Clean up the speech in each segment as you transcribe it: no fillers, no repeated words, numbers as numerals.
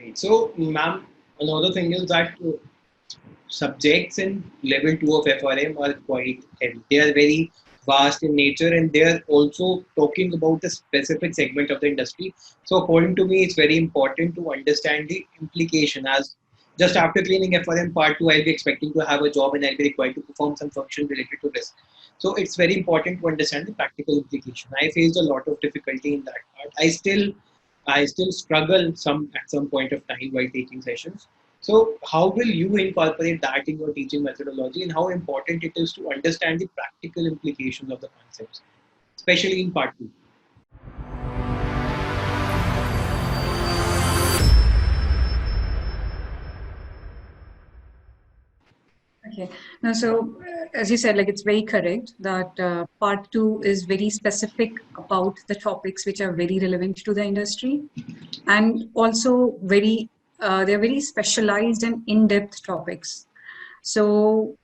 Right. So, ma'am, another thing is that subjects in level 2 of FRM are quite heavy. They are very vast in nature and they are also talking about a specific segment of the industry. So, according to me, it's very important to understand the implication. As just after cleaning FRM part 2, I'll be expecting to have a job and I'll be required to perform some function related to risk. So, it's very important to understand the practical implication. I faced a lot of difficulty in that part. I still struggle at some point of time while taking sessions. So how will you incorporate that in your teaching methodology, and how important it is to understand the practical implications of the concepts, especially in part 2? Okay. Now, so as you said, like it's very correct that part 2 is very specific about the topics which are very relevant to the industry, and also they're very specialized and in-depth topics. So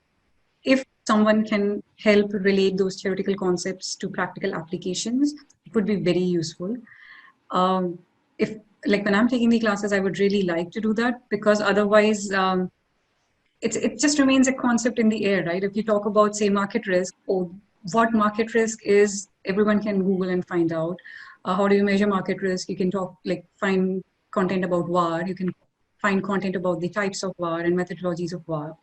if someone can help relate those theoretical concepts to practical applications, it would be very useful. If like when I'm taking the classes, I would really like to do that, because otherwise it just remains a concept in the air, right? If you talk about, say, market risk, or what market risk is, everyone can Google and find out. How do you measure market risk? You can find content about VAR. You can find content about the types of VAR and methodologies of VAR.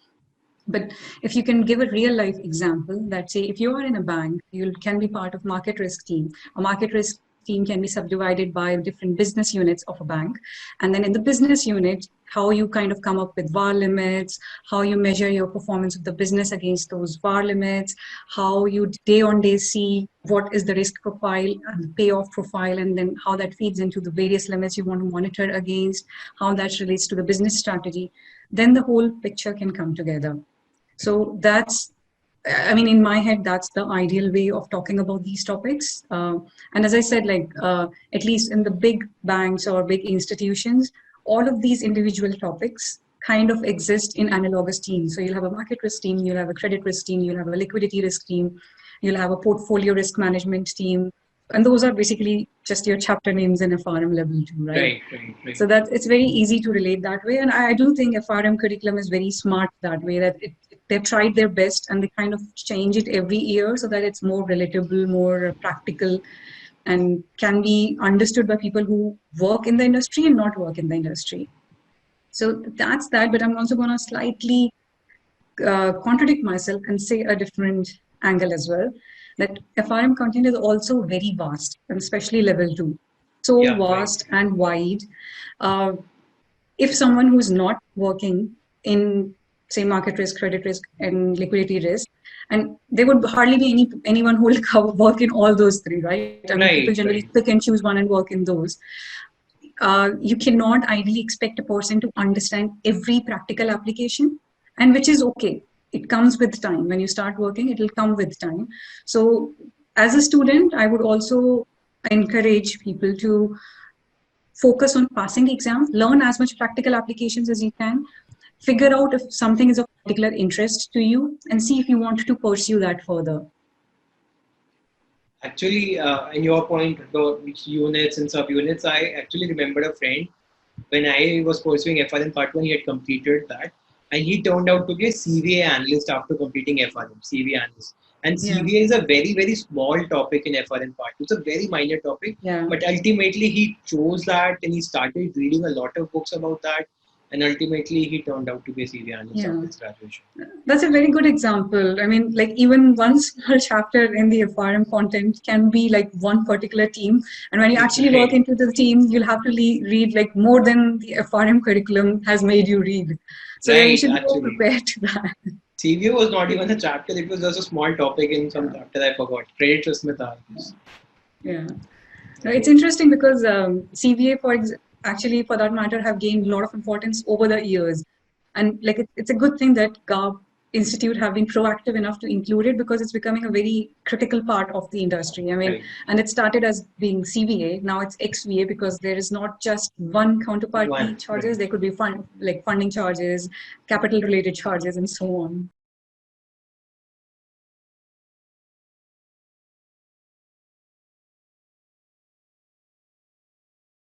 But if you can give a real life example that, say, if you are in a bank, you can be part of market risk team. A market risk team can be subdivided by different business units of a bank. And then in the business unit, how you kind of come up with VAR limits, how you measure your performance of the business against those VAR limits, how you day on day see what is the risk profile and the payoff profile, and then how that feeds into the various limits you want to monitor against, how that relates to the business strategy, then the whole picture can come together. So in my head, that's the ideal way of talking about these topics. And as I said, at least in the big banks or big institutions, all of these individual topics kind of exist in analogous teams. So you'll have a market risk team, you'll have a credit risk team, you'll have a liquidity risk team, you'll have a portfolio risk management team. And those are basically just your chapter names in FRM level 2, right? Right. So that it's very easy to relate that way. And I do think FRM curriculum is very smart that way, that they've tried their best and they kind of change it every year so that it's more relatable, more practical, and can be understood by people who work in the industry and not work in the industry. So that's that, but I'm also going to slightly contradict myself and say a different angle as well, that FRM content is also very vast, and especially level 2. So vast and wide. If someone who's not working in, say, market risk, credit risk, and liquidity risk, and there would hardly be anyone who will work in all those three, right? People generally pick and choose one and work in those. You cannot ideally expect a person to understand every practical application, and which is okay. It comes with time. When you start working, it will come with time. So as a student, I would also encourage people to focus on passing the exam, learn as much practical applications as you can, figure out if something is of particular interest to you, and see if you want to pursue that further. Actually, in your point about units and subunits, I actually remember a friend when I was pursuing FRM Part 1, he had completed that. And he turned out to be a CVA analyst after completing FRM, CVA analyst. And CVA is a very, very small topic in FRM part. It's a very minor topic, but ultimately he chose that and he started reading a lot of books about that. And ultimately he turned out to be a CVA analyst after his graduation. That's a very good example. I mean, like even one small chapter in the FRM content can be like one particular team. And when you actually work into the team, you'll have to read like more than the FRM curriculum has made you read. So you should be more prepared to that. CVA was not even a chapter, it was just a small topic in some chapter I forgot. Credit risk methodologies. Yeah. No, it's interesting because CVA, actually, for that matter, have gained a lot of importance over the years. And like it's a good thing that GARB Institute have been proactive enough to include it, because it's becoming a very critical part of the industry. I mean, and it started as being CVA, now it's XVA, because there is not just one counterparty charges, there could be funding charges, capital related charges, and so on.